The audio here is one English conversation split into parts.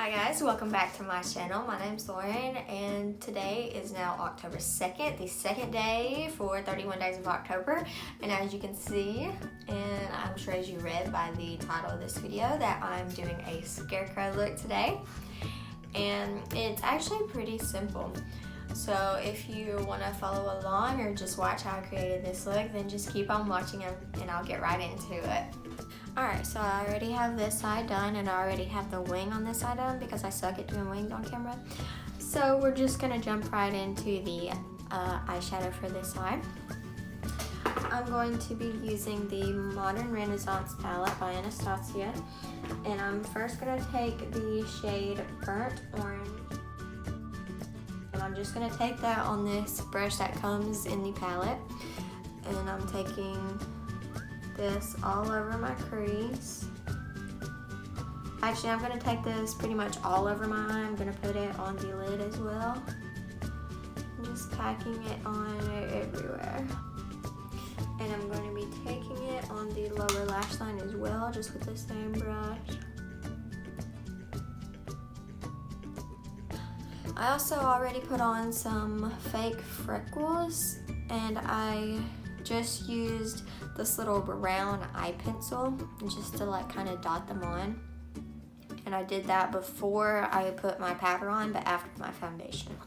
Hi guys, welcome back to my channel. My name's Lauren and today is now October 2nd, the second day for 31 days of October. And as you can see, and I'm sure as you read by the title of this video, that I'm doing a Scarecrow look today. And it's actually pretty simple. So if you want to follow along or just watch how I created this look, then just keep on watching and I'll get right into it. Alright, so I already have this side done and I already have the wing on this side done because I suck at doing wings on camera. So we're just going to jump right into the eyeshadow for this side. I'm going to be using the Modern Renaissance palette by Anastasia. And I'm first going to take the shade Burnt Orange. And I'm just going to take that on this brush that comes in the palette. And I'm taking this all over my crease. Actually, I'm going to take this pretty much all over my eye. I'm going to put it on the lid as well. I'm just packing it on everywhere. And I'm going to be taking it on the lower lash line as well, just with the same brush. I also already put on some fake freckles, and I just used this little brown eye pencil just to like kind of dot them on. And I did that before I put my powder on, but after my foundation.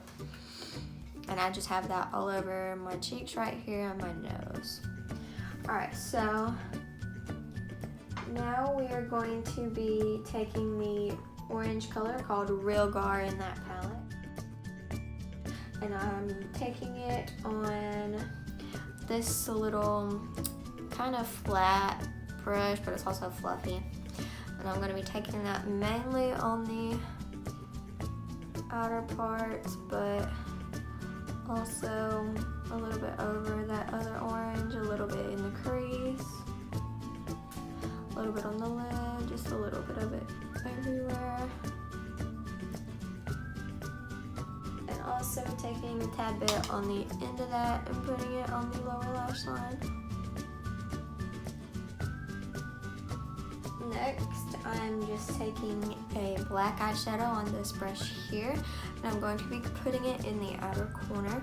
And I just have that all over my cheeks right here and my nose. Alright, so now we are going to be taking the orange color called Real Gar in that palette. And I'm taking it on this little kind of flat brush, but it's also fluffy. And I'm going to be taking that mainly on the outer parts, but also a little bit over that other orange, a little bit in the crease, a little bit on the lid, just a little bit of it everywhere. And also taking a tad bit on the end of that and putting it on the lower lash line. Next, I'm just taking a black eyeshadow on this brush here, and I'm going to be putting it in the outer corner.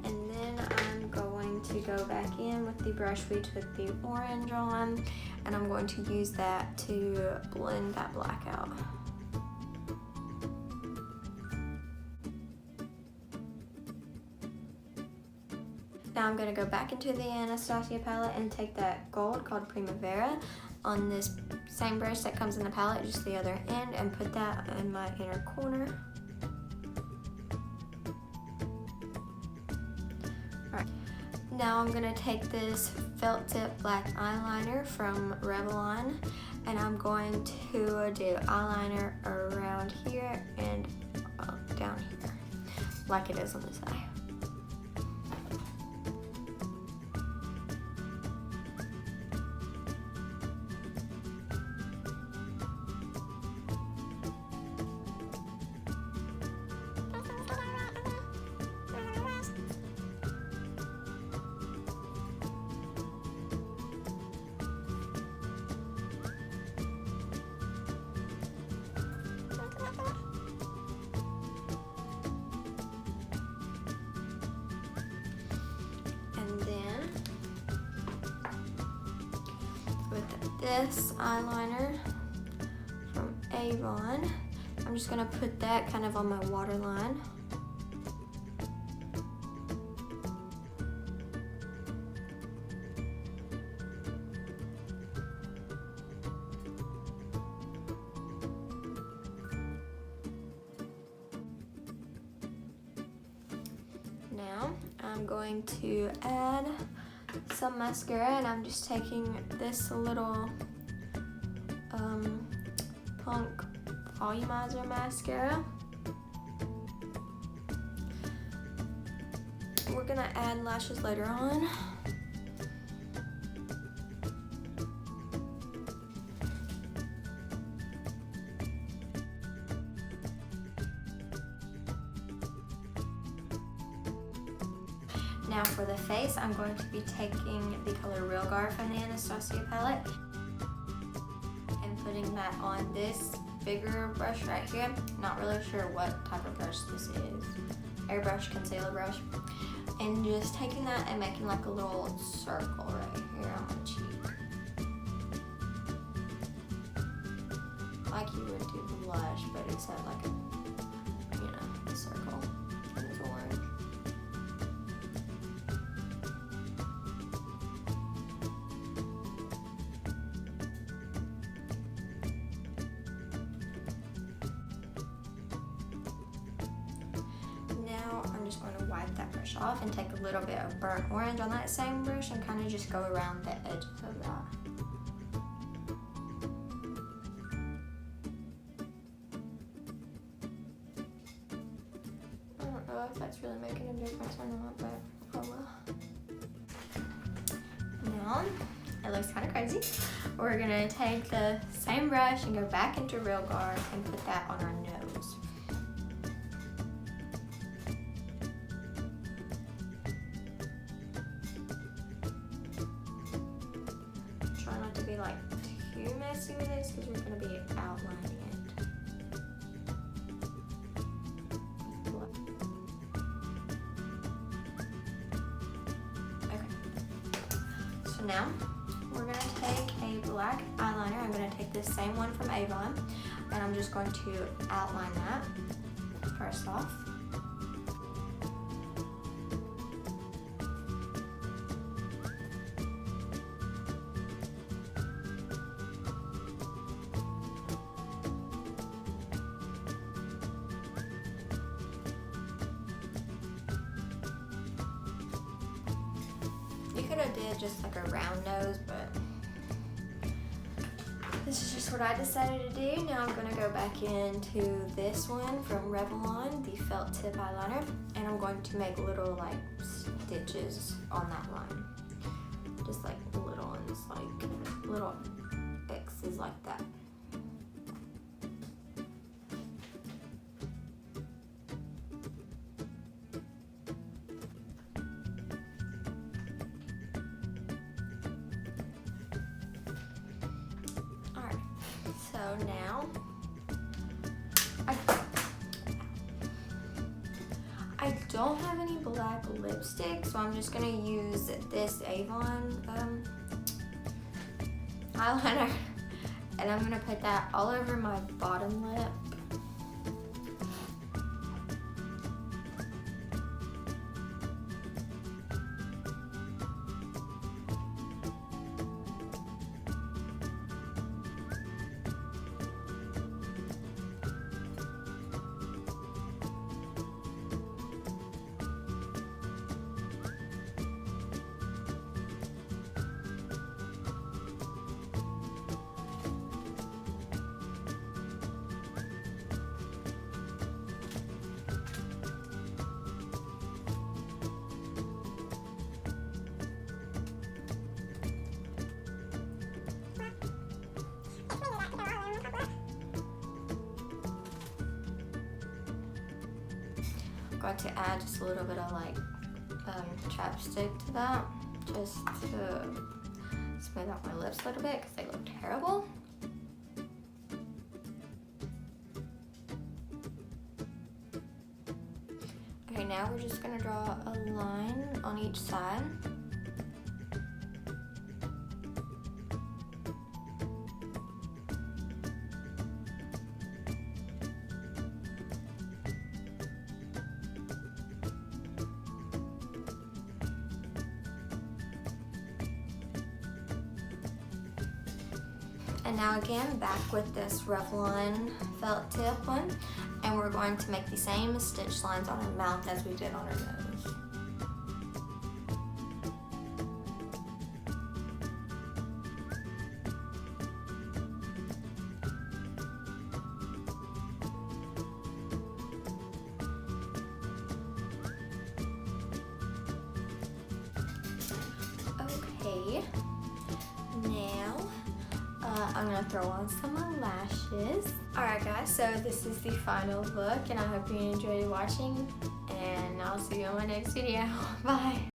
And then I'm going to go back in with the brush we took the orange on, and I'm going to use that to blend that black out. Now I'm going to go back into the Anastasia palette and take that gold called Primavera on this same brush that comes in the palette, just the other end, and put that in my inner corner. Alright, now I'm going to take this felt tip black eyeliner from Revlon, and I'm going to do eyeliner around here and down here, like it is on this eye. This eyeliner from Avon, I'm just going to put that kind of on my waterline. Now I'm going to add some mascara, and I'm just taking this little Punk Volumizer mascara. We're gonna add lashes later on. Now for the the face, I'm going to be taking the color Real Guard from the Anastasia palette and putting that on this bigger brush right here. Not really sure what type of brush this is. Airbrush, concealer brush. And just taking that and making like a little circle right here on my cheek. Like you would do blush, but except like a, you know, a circle. And it's orange. I'm just going to wipe that brush off and take a little bit of burnt orange on that same brush and kind of just go around the edges of that. I don't know if that's really making a difference or not, but oh well. Now, it looks kind of crazy. We're going to take the same brush and go back into Real Guard and put that on our nose. Try not to be like too messy with this because we're going to be outlining it. Okay. So now we're going to take a black eyeliner. I'm going to take this same one from Avon and I'm just going to outline that first off. You could have did just like a round nose, but this is just what I decided to do. Now I'm going to go back into this one from Revlon, the felt tip eyeliner, and I'm going to make little like stitches on that line. Just like little ones, like little X's like that. So now, I don't have any black lipstick, so I'm just gonna use this Avon eyeliner, and I'm gonna put that all over my bottom lip. Going to add just a little bit of like chapstick to that, just to smooth out my lips a little bit because they look terrible. Okay, now we're just gonna draw a line on each side. And now again, back with this Revlon felt tip one, and we're going to make the same stitch lines on our mouth as we did on our nose. Okay, now I'm gonna throw on some lashes. Alright guys, so this is the final look and I hope you enjoyed watching and I'll see you on my next video. Bye!